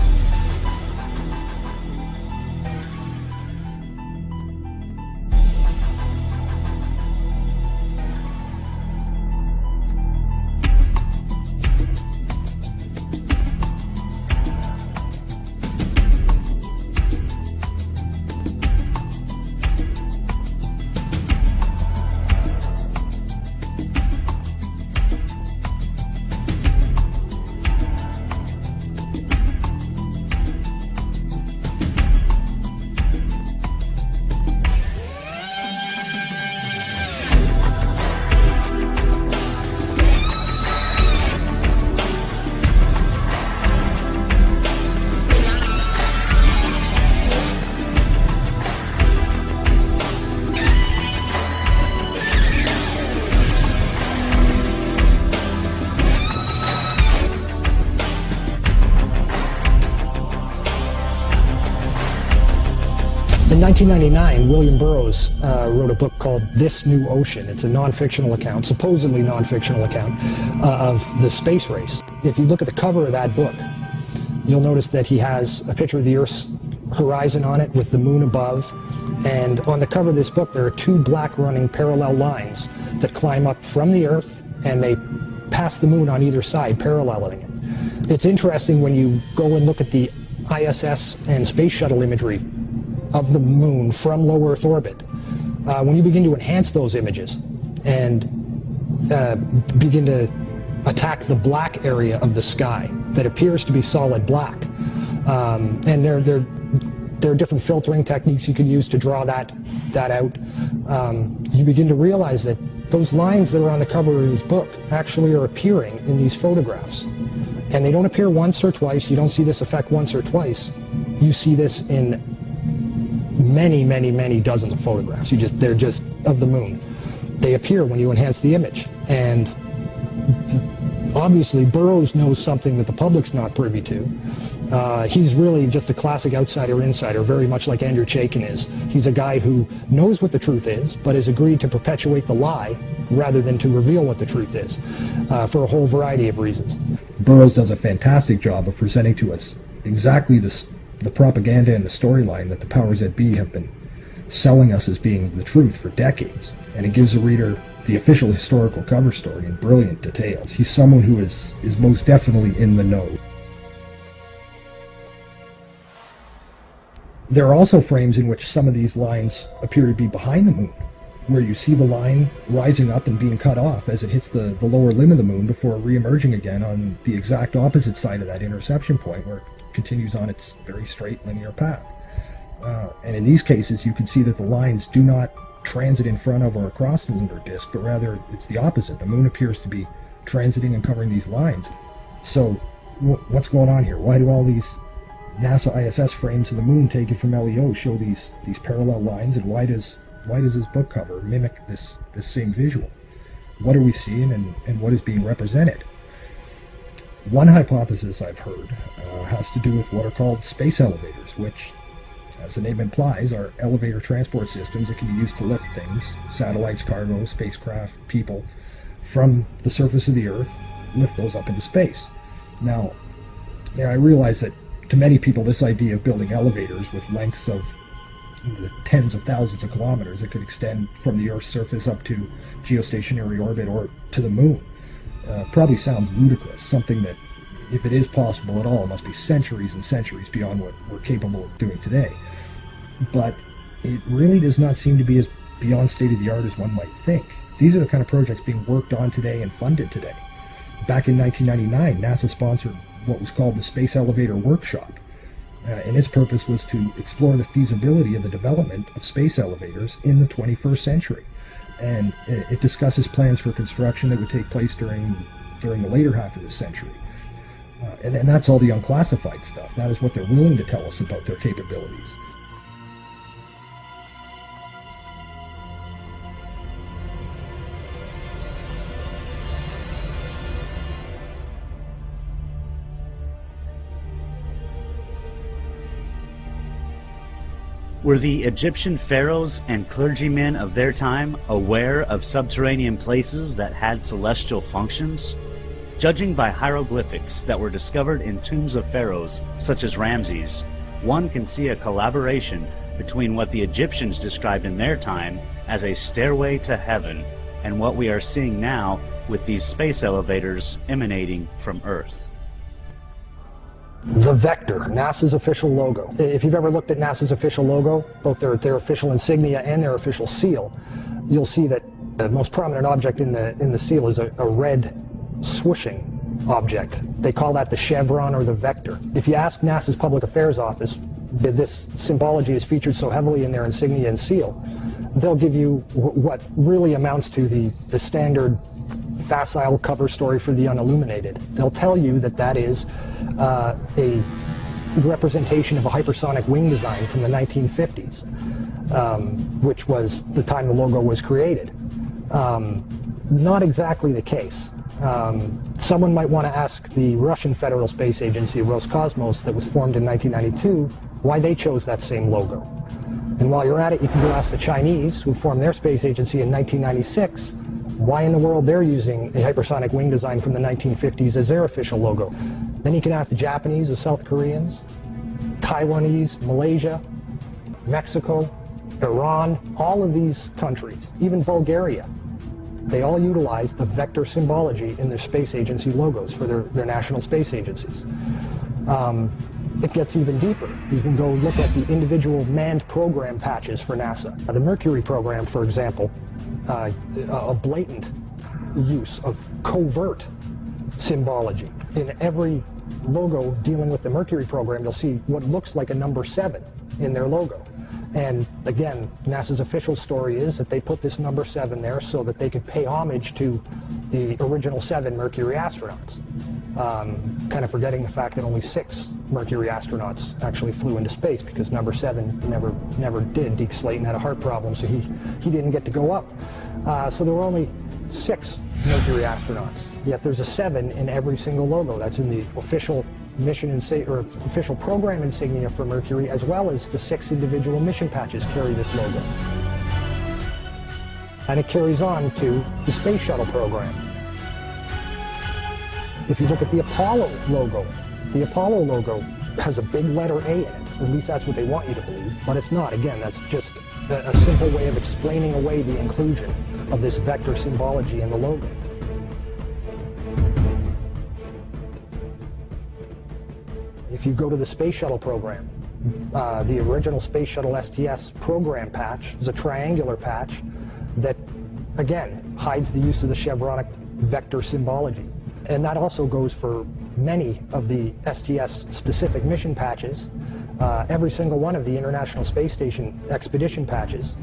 In 1999, William Burroughs wrote a book called This New Ocean. It's a non-fictional account, supposedly non-fictional account, of the space race. If you look at the cover of that book, you'll notice that he has a picture of the Earth's horizon on it with the moon above. And on the cover of this book, there are two black running parallel lines that climb up from the Earth, and they pass the moon on either side, paralleling it. It's interesting when you go and look at the ISS and space shuttle imagery of the moon from low Earth orbit. When you begin to enhance those images and begin to attack the black area of the sky that appears to be solid black, and there are different filtering techniques you can use to draw that out, you begin to realize that those lines that are on the cover of this book actually are appearing in these photographs. And they don't appear once or twice. You don't see this effect once or twice. You see this in many, many, many dozens of photographs. They're just of the moon. They appear when you enhance the image. And obviously Burroughs knows something that the public's not privy to. He's really just a classic outsider-insider, very much like Andrew Chaikin is. He's a guy who knows what the truth is, but has agreed to perpetuate the lie rather than to reveal what the truth is, for a whole variety of reasons. Burroughs does a fantastic job of presenting to us exactly the propaganda and the storyline that the powers that be have been selling us as being the truth for decades. And it gives the reader the official historical cover story in brilliant details. He's someone who is most definitely in the know. There are also frames in which some of these lines appear to be behind the moon, where you see the line rising up and being cut off as it hits the lower limb of the moon before re-emerging again on the exact opposite side of that interception point, where it continues on its very straight linear path. And in these cases, you can see that the lines do not transit in front of or across the lunar disk, but rather it's the opposite. The moon appears to be transiting and covering these lines. So what's going on here? Why do all these NASA ISS frames of the moon taken from LEO show these parallel lines, and why does this book cover mimic this same visual? What are we seeing, and what is being represented? One hypothesis I've heard has to do with what are called space elevators, which, as the name implies, are elevator transport systems that can be used to lift things, satellites, cargo, spacecraft, people, from the surface of the Earth, lift those up into space. Now, I realize that to many people this idea of building elevators with lengths of the tens of thousands of kilometers that could extend from the Earth's surface up to geostationary orbit or to the moon probably sounds ludicrous, something that, if it is possible at all, must be centuries and centuries beyond what we're capable of doing today. But it really does not seem to be as beyond state-of-the-art as one might think. These are the kind of projects being worked on today and funded today. Back in 1999, NASA sponsored what was called the Space Elevator Workshop, and its purpose was to explore the feasibility of the development of space elevators in the 21st century. And it discusses plans for construction that would take place during the later half of this century. And that's all the unclassified stuff. That is what they're willing to tell us about their capabilities. Were the Egyptian pharaohs and clergymen of their time aware of subterranean places that had celestial functions? Judging by hieroglyphics that were discovered in tombs of pharaohs, such as Ramses, one can see a collaboration between what the Egyptians described in their time as a stairway to heaven and what we are seeing now with these space elevators emanating from Earth. The Vector, NASA's official logo. If you've ever looked at NASA's official logo, both their official insignia and their official seal, you'll see that the most prominent object in the seal is a red swooshing object. They call that the chevron or the vector. If you ask NASA's Public Affairs Office, this symbology is featured so heavily in their insignia and seal, they'll give you what really amounts to the standard facile cover story for the unilluminated. They'll tell you that that is a representation of a hypersonic wing design from the 1950s, which was the time the logo was created. Not exactly the case. Someone might want to ask the Russian Federal Space Agency, Roscosmos, that was formed in 1992, why they chose that same logo. And while you're at it, you can go ask the Chinese, who formed their space agency in 1996, why in the world they're using a hypersonic wing design from the 1950s as their official logo. Then you can ask the Japanese, the South Koreans, Taiwanese, Malaysia, Mexico, Iran, all of these countries, even Bulgaria. They all utilize the vector symbology in their space agency logos for their national space agencies. It gets even deeper. You can go look at the individual manned program patches for NASA. The Mercury program, for example, a blatant use of covert symbology. In every logo dealing with the Mercury program, you'll see what looks like a number 7 in their logo. And again, NASA's official story is that they put this number 7 there so that they could pay homage to the original 7 Mercury astronauts. Kind of forgetting the fact that only 6 Mercury astronauts actually flew into space, because number 7 never did. Deke Slayton had a heart problem, so he didn't get to go up. So there were only 6 Mercury astronauts. Yet there's a 7 in every single logo. That's in the official mission or official program insignia for Mercury, as well as the 6 individual mission patches carry this logo. And it carries on to the Space Shuttle program. If you look at the Apollo logo has a big letter A in it. At least that's what they want you to believe, but it's not. Again, that's just a simple way of explaining away the inclusion of this vector symbology in the logo. If you go to the Space Shuttle program, the original Space Shuttle STS program patch is a triangular patch that, again, hides the use of the chevronic vector symbology. And that also goes for many of the STS-specific mission patches. Every single one of the International Space Station expedition patches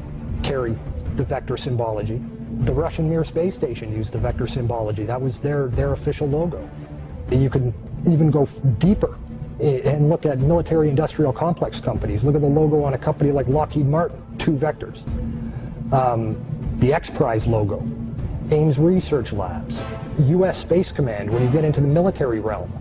carry the vector symbology. The Russian Mir space station used the vector symbology. That was their official logo. You can even go deeper and look at military-industrial complex companies. Look at the logo on a company like Lockheed Martin, 2 vectors. The X Prize logo, Ames Research Labs, U.S. Space Command. When you get into the military realm,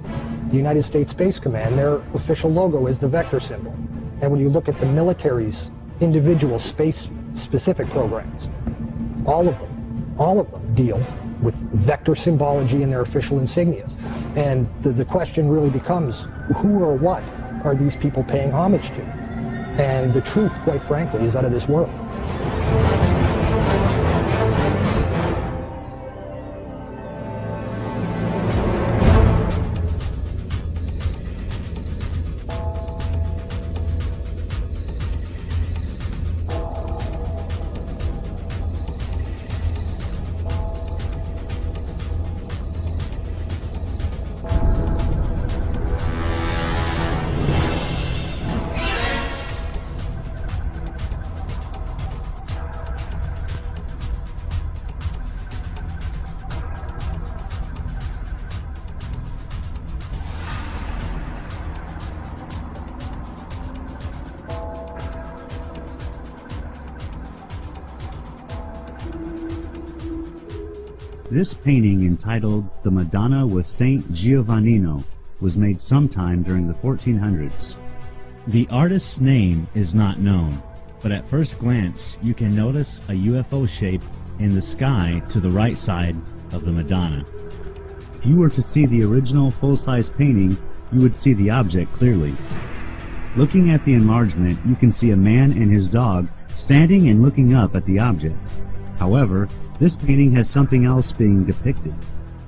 the United States Space Command, their official logo is the vector symbol. And when you look at the military's individual space-specific programs, all of them deal with vector symbology in their official insignias. And the question really becomes, who or what are these people paying homage to? And the truth, quite frankly, is out of this world. This painting, entitled The Madonna with Saint Giovannino, was made sometime during the 1400s. The artist's name is not known, but at first glance you can notice a UFO shape in the sky to the right side of the Madonna. If you were to see the original full-size painting, you would see the object clearly. Looking at the enlargement, you can see a man and his dog standing and looking up at the object. However, this painting has something else being depicted.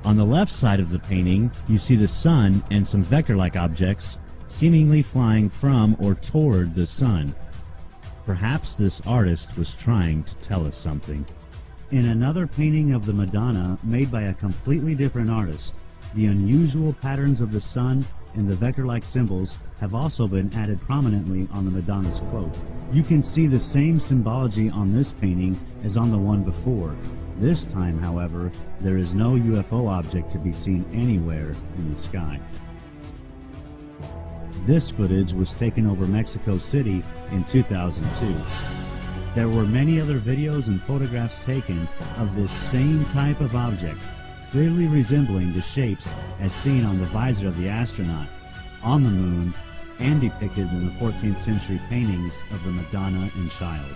On the left side of the painting, you see the sun and some vector-like objects seemingly flying from or toward the sun. Perhaps this artist was trying to tell us something. In another painting of the Madonna made by a completely different artist, the unusual patterns of the sun and the vector-like symbols have also been added prominently on the Madonna's cloak. You can see the same symbology on this painting as on the one before. This time, however, there is no UFO object to be seen anywhere in the sky. This footage was taken over Mexico City in 2002. There were many other videos and photographs taken of this same type of object, clearly resembling the shapes as seen on the visor of the astronaut, on the moon, and depicted in the 14th century paintings of the Madonna and Child.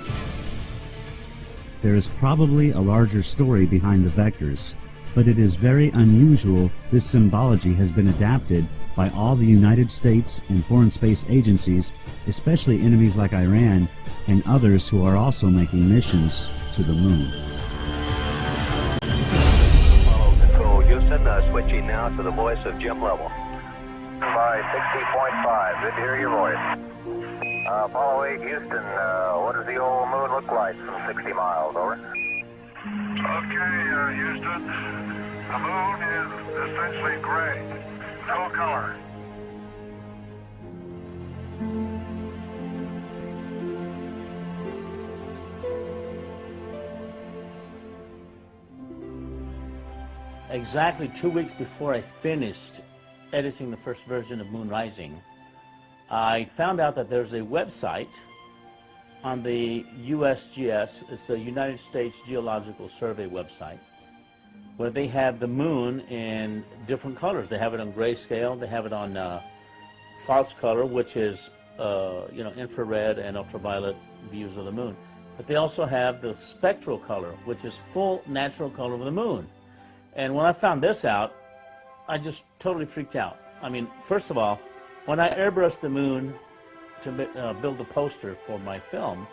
There is probably a larger story behind the vectors, but it is very unusual this symbology has been adapted by all the United States and foreign space agencies, especially enemies like Iran and others who are also making missions to the moon. Switching now to the voice of Jim Lovell. By 60.5, good to hear your voice. Apollo 8, Houston, what does the old moon look like from 60 miles, over? Okay, Houston, the moon is essentially gray, no color. Exactly 2 weeks before I finished editing the first version of Moon Rising, I found out that there's a website on the USGS, it's the United States Geological Survey website, where they have the moon in different colors. They have it on grayscale, they have it on false color, which is infrared and ultraviolet views of the moon. But they also have the spectral color, which is full natural color of the moon. And when I found this out, I just totally freaked out. I mean, first of all, when I airbrushed the moon to build the poster for my film,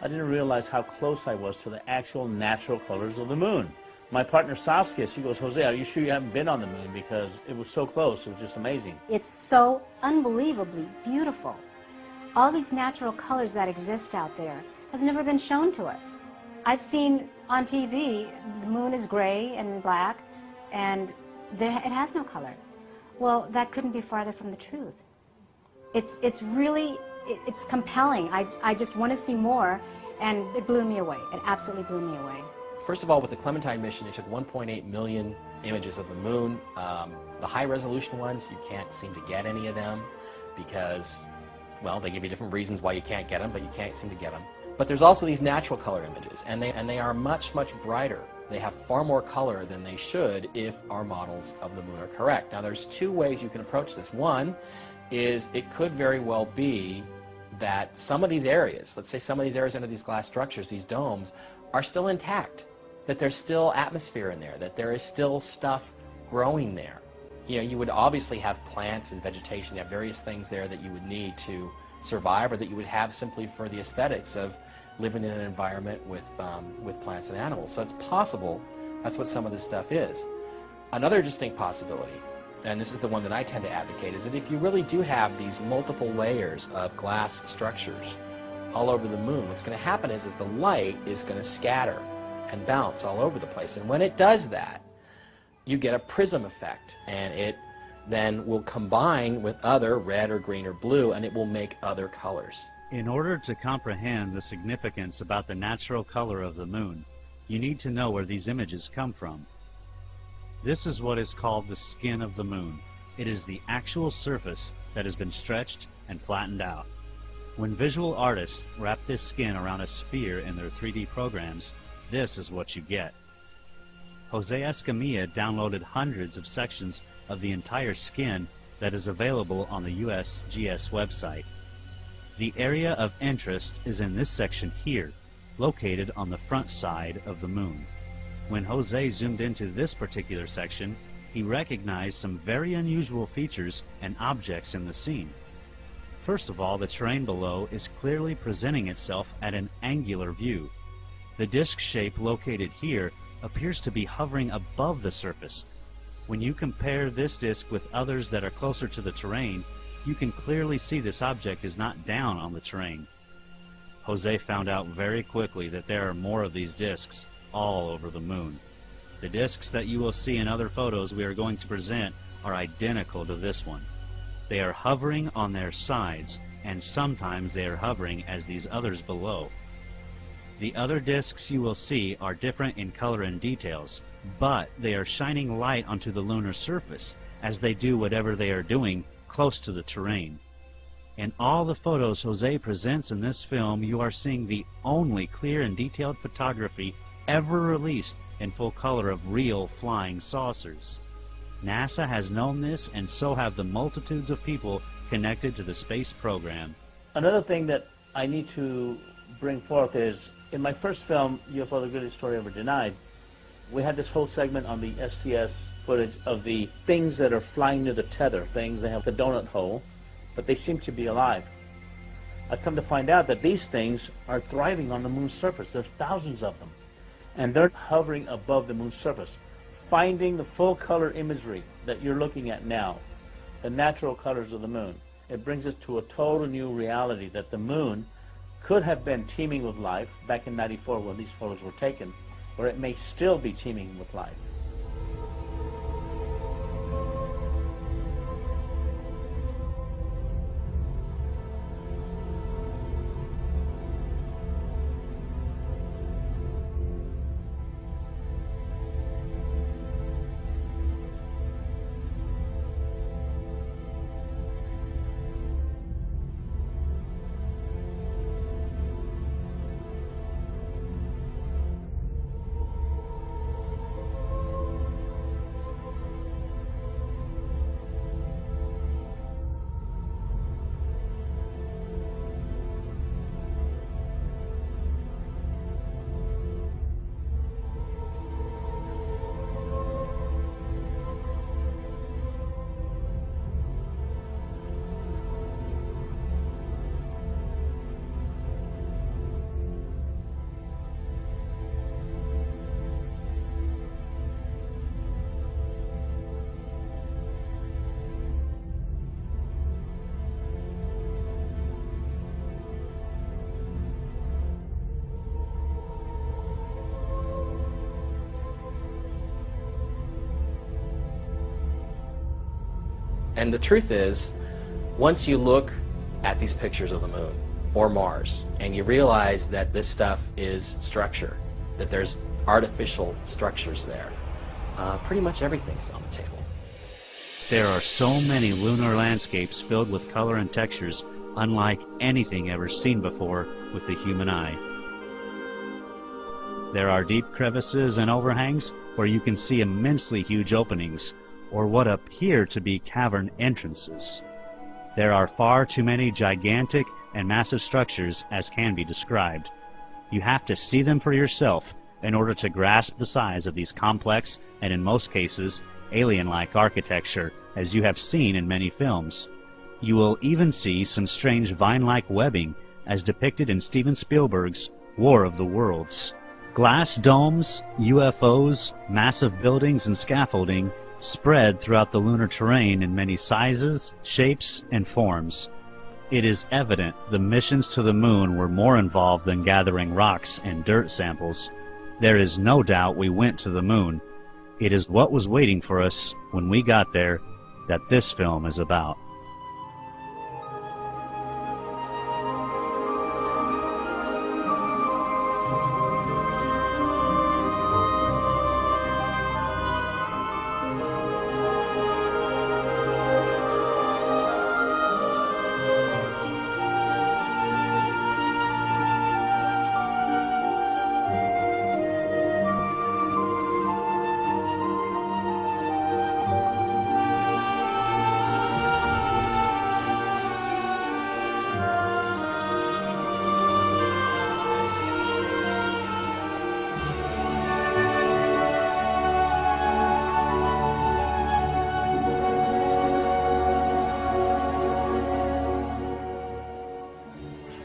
I didn't realize how close I was to the actual natural colors of the moon. My partner Saskia, she goes, Jose, are you sure you haven't been on the moon? Because it was so close, it was just amazing. It's so unbelievably beautiful. All these natural colors that exist out there has never been shown to us. I've seen on TV, the moon is gray and black, and it has no color. Well, that couldn't be farther from the truth. It's really compelling. I just want to see more, and it blew me away. It absolutely blew me away. First of all, with the Clementine mission, it took 1.8 million images of the moon. The high-resolution ones, you can't seem to get any of them because, well, they give you different reasons why you can't get them, but you can't seem to get them. But there's also these natural color images, and they are much, much brighter. They have far more color than they should if our models of the moon are correct. Now, there's two ways you can approach this. One is it could very well be that some of these areas, let's say some of these areas under these glass structures, these domes, are still intact, that there's still atmosphere in there, that there is still stuff growing there. You know, you would obviously have plants and vegetation, you have various things there that you would need to survive, or that you would have simply for the aesthetics of living in an environment with plants and animals. So it's possible that's what some of this stuff is. Another distinct possibility, and this is the one that I tend to advocate, is that if you really do have these multiple layers of glass structures all over the moon, what's going to happen is the light is going to scatter and bounce all over the place. And when it does that, you get a prism effect, and it then will combine with other red or green or blue, and it will make other colors. In order to comprehend the significance about the natural color of the moon, you need to know where these images come from. This is what is called the skin of the moon. It is the actual surface that has been stretched and flattened out. When visual artists wrap this skin around a sphere in their 3D programs, this is what you get. Jose Escamilla downloaded hundreds of sections of the entire skin that is available on the USGS website. The area of interest is in this section here, located on the front side of the moon. When Jose zoomed into this particular section, he recognized some very unusual features and objects in the scene. First of all, the terrain below is clearly presenting itself at an angular view. The disc shape located here appears to be hovering above the surface. When you compare this disc with others that are closer to the terrain, you can clearly see this object is not down on the terrain. Jose found out very quickly that there are more of these discs all over the moon. The discs that you will see in other photos we are going to present are identical to this one. They are hovering on their sides, and sometimes they are hovering as these others below. The other discs you will see are different in color and details, but they are shining light onto the lunar surface as they do whatever they are doing close to the terrain. In all the photos Jose presents in this film, you are seeing the only clear and detailed photography ever released in full color of real flying saucers. NASA has known this, and so have the multitudes of people connected to the space program. Another thing that I need to bring forth is, in my first film, UFO the Greatest Story Ever Denied, we had this whole segment on the STS footage of the things that are flying near the tether, things that have the donut hole, but they seem to be alive. I've come to find out that these things are thriving on the moon's surface. There's thousands of them. And they're hovering above the moon's surface, finding the full color imagery that you're looking at now, the natural colors of the moon. It brings us to a total new reality that the moon could have been teeming with life back in '94 when these photos were taken, or it may still be teeming with life. And the truth is, once you look at these pictures of the moon or Mars and you realize that this stuff is structure, that there's artificial structures there, pretty much everything is on the table. There are so many lunar landscapes filled with color and textures unlike anything ever seen before with the human eye. There are deep crevices and overhangs where you can see immensely huge openings, or what appear to be cavern entrances. There are far too many gigantic and massive structures as can be described. You have to see them for yourself in order to grasp the size of these complex and, in most cases, alien-like architecture, as you have seen in many films. You will even see some strange vine-like webbing as depicted in Steven Spielberg's War of the Worlds. Glass domes, UFOs, massive buildings and scaffolding spread throughout the lunar terrain in many sizes, shapes, and forms. It is evident the missions to the moon were more involved than gathering rocks and dirt samples. There is no doubt we went to the moon. It is what was waiting for us when we got there that this film is about.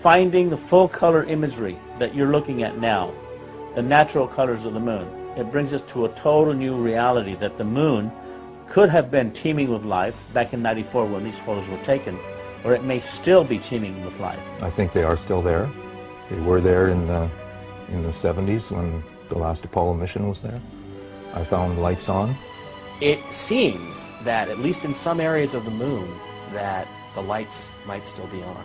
finding the full color imagery that you're looking at now, the natural colors of the moon. It brings us to a total new reality that the moon could have been teeming with life back in '94 when these photos were taken, or it may still be teeming with life. I think they are still there. They were there in the 70s when the last Apollo mission was there. I found lights on. It seems that, at least in some areas of the moon, that the lights might still be on.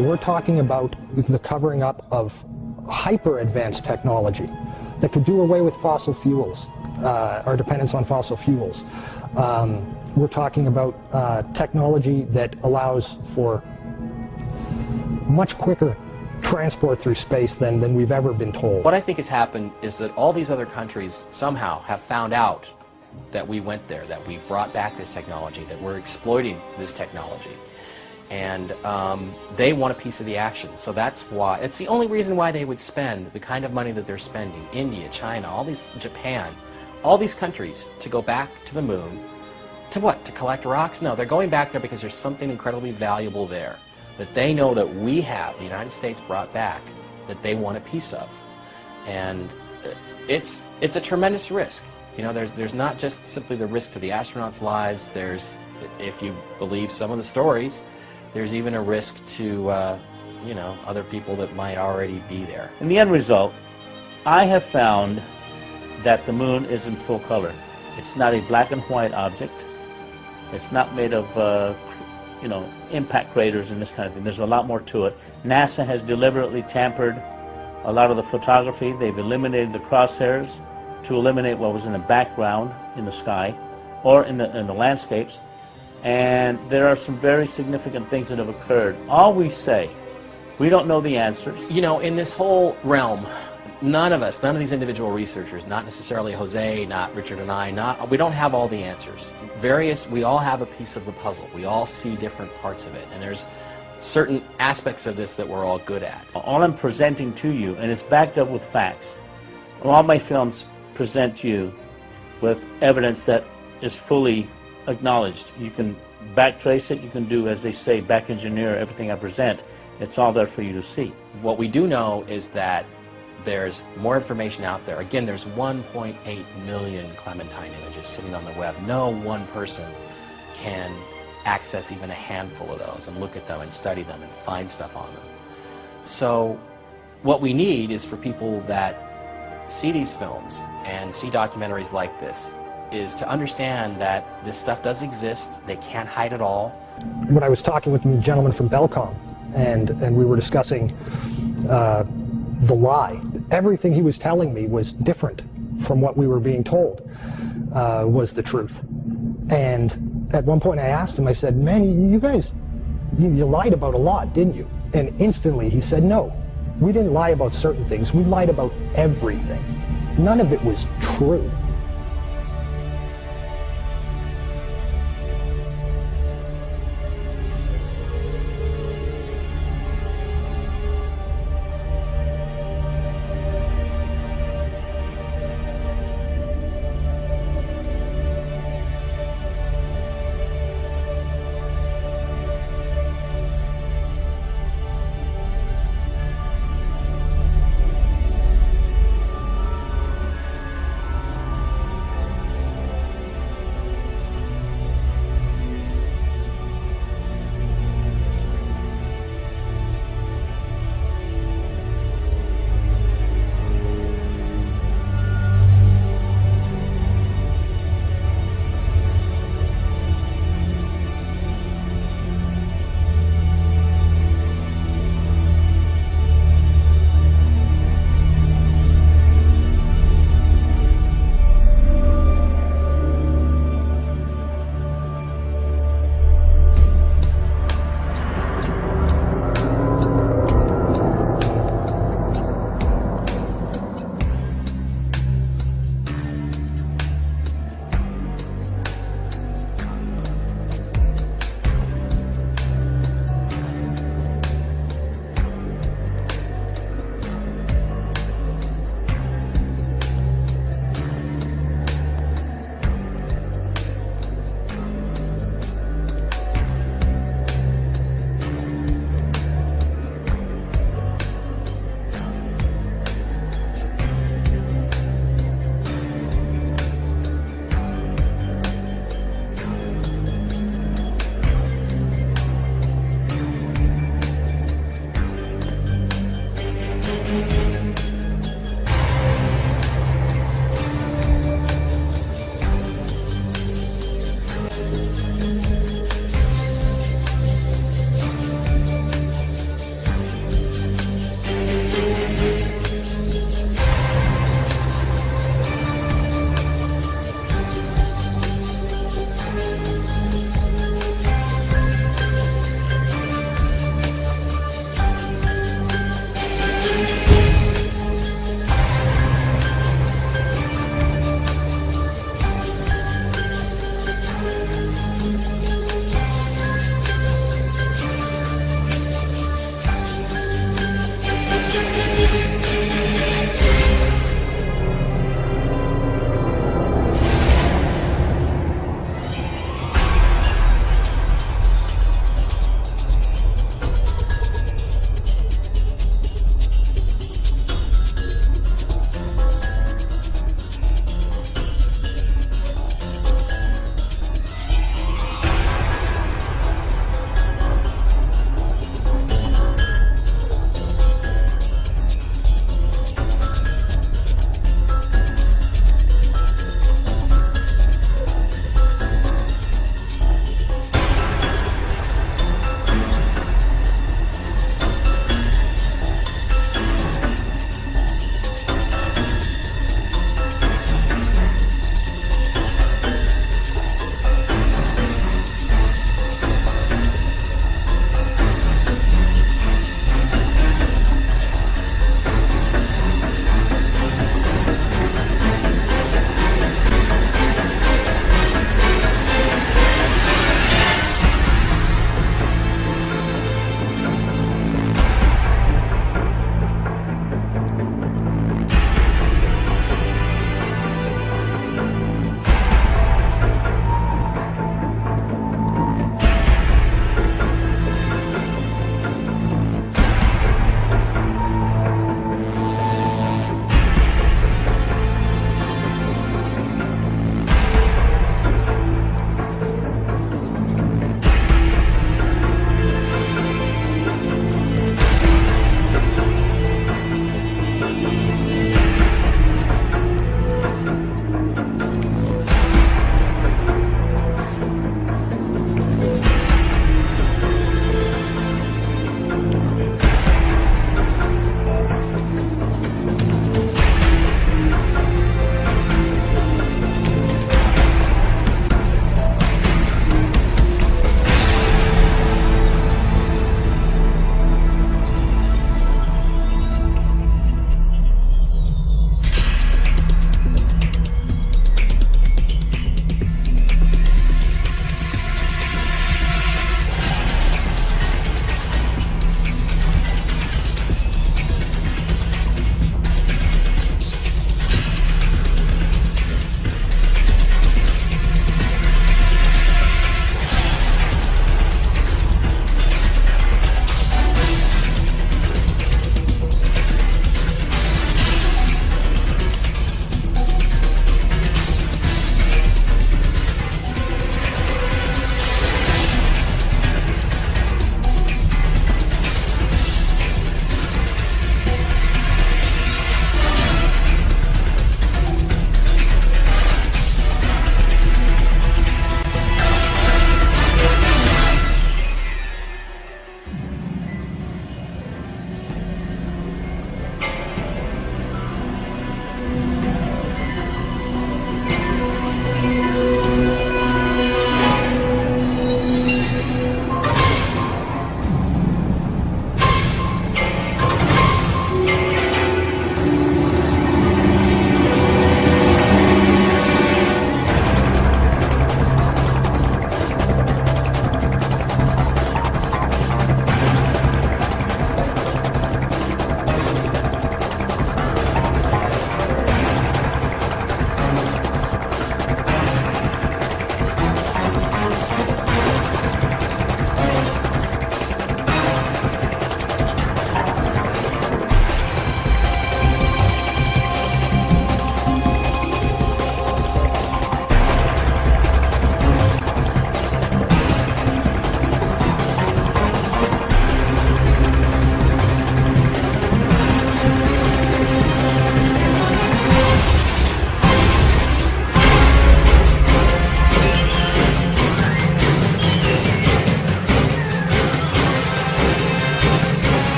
We're talking about the covering up of hyper-advanced technology that could do away with fossil fuels, our dependence on fossil fuels. We're talking about technology that allows for much quicker transport through space than we've ever been told. What I think has happened is that all these other countries somehow have found out that we went there, that we brought back this technology, that we're exploiting this technology. And they want a piece of the action. So that's why, it's the only reason why they would spend the kind of money that they're spending. India, China, all these, Japan, all these countries to go back to the moon. To what? To collect rocks? No, they're going back there because there's something incredibly valuable there that they know that we have, the United States brought back, that they want a piece of. And it's a tremendous risk. You know, there's not just simply the risk to the astronauts' lives. There's, if you believe some of the stories, there's even a risk to, you know, other people that might already be there. In the end result, I have found that the moon is in full color. It's not a black and white object. It's not made of, you know, impact craters and this kind of thing. There's a lot more to it. NASA has deliberately tampered a lot of the photography. They've eliminated the crosshairs to eliminate what was in the background in the sky or in the landscapes. And there are some very significant things that have occurred. All we say, we don't know the answers. You know, in this whole realm, none of us, none of these individual researchers, not necessarily Jose, not Richard and I, we don't have all the answers. We all have a piece of the puzzle. We all see different parts of it. And there's certain aspects of this that we're all good at. All I'm presenting to you, and it's backed up with facts. All my films present you with evidence that is fully acknowledged. You can backtrace it, you can do, as they say, back engineer everything I present. It's all there for you to see. What we do know is that there's more information out there. Again, there's 1.8 million Clementine images sitting on the web. No one person can access even a handful of those and look at them and study them and find stuff on them. So what we need is for people that see these films and see documentaries like this is to understand that this stuff does exist. They can't hide it all. When I was talking with the gentleman from Belcom, and we were discussing the lie, everything he was telling me was different from what we were being told was the truth. And at one point I asked him, I said, man, you guys, you lied about a lot, didn't you? And instantly he said, no, we didn't lie about certain things. We lied about everything. None of it was true.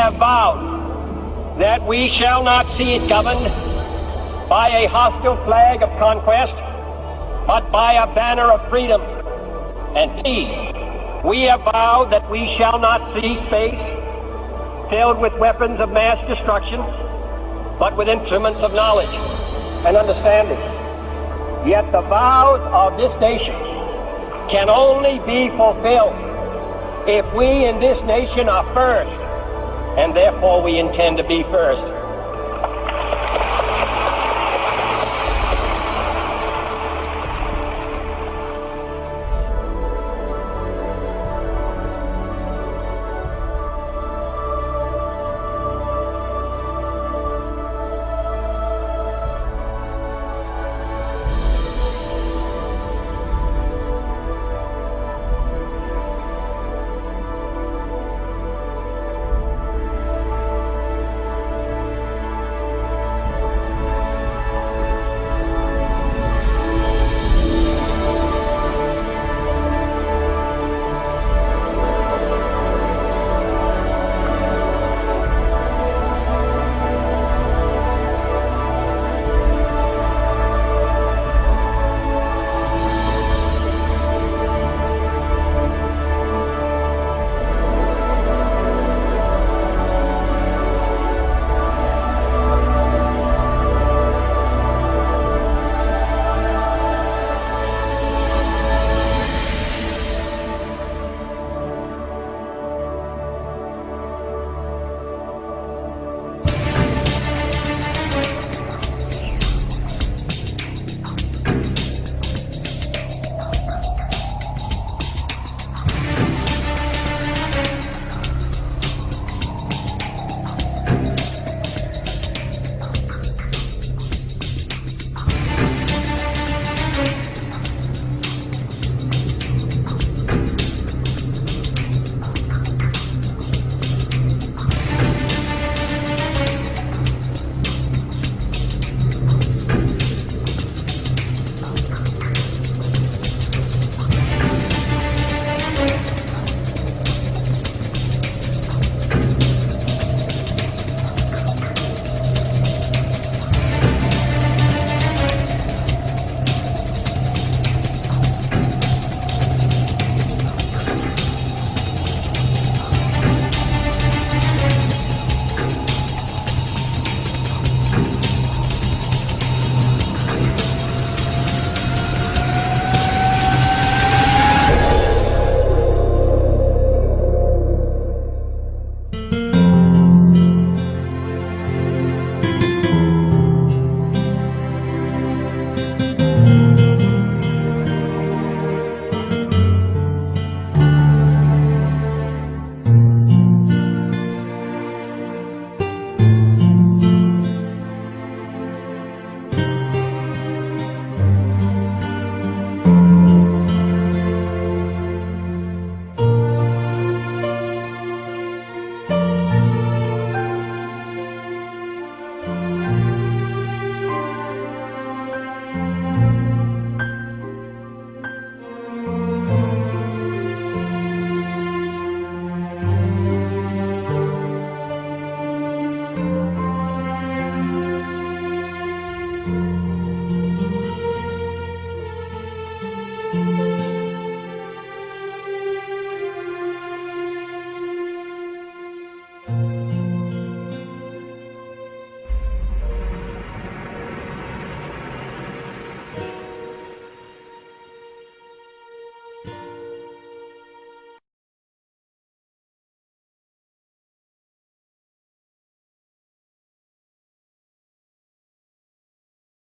have vowed that we shall not see it governed by a hostile flag of conquest, but by a banner of freedom and peace. We have vowed that we shall not see space filled with weapons of mass destruction, but with instruments of knowledge and understanding. Yet the vows of this nation can only be fulfilled if we in this nation are first, and therefore we intend to be first.